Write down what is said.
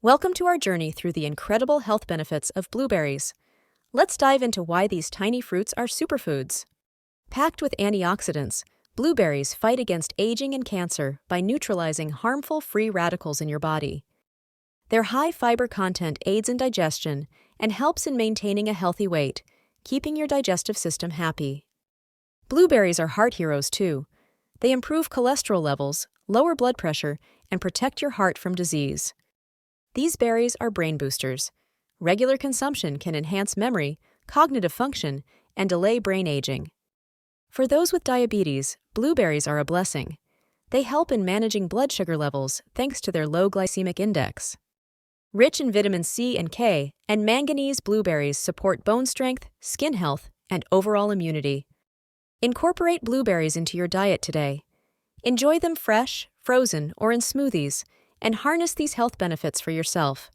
Welcome to our journey through the incredible health benefits of blueberries. Let's dive into why these tiny fruits are superfoods. Packed with antioxidants, blueberries fight against aging and cancer by neutralizing harmful free radicals in your body. Their high fiber content aids in digestion and helps in maintaining a healthy weight, keeping your digestive system happy. Blueberries are heart heroes too. They improve cholesterol levels, lower blood pressure, and protect your heart from disease. These berries are brain boosters. Regular consumption can enhance memory, cognitive function, and delay brain aging. For those with diabetes, blueberries are a blessing. They help in managing blood sugar levels thanks to their low glycemic index. Rich in vitamin C and K and manganese, blueberries support bone strength, skin health, and overall immunity. Incorporate blueberries into your diet today. Enjoy them fresh, frozen, or in smoothies, and harness these health benefits for yourself.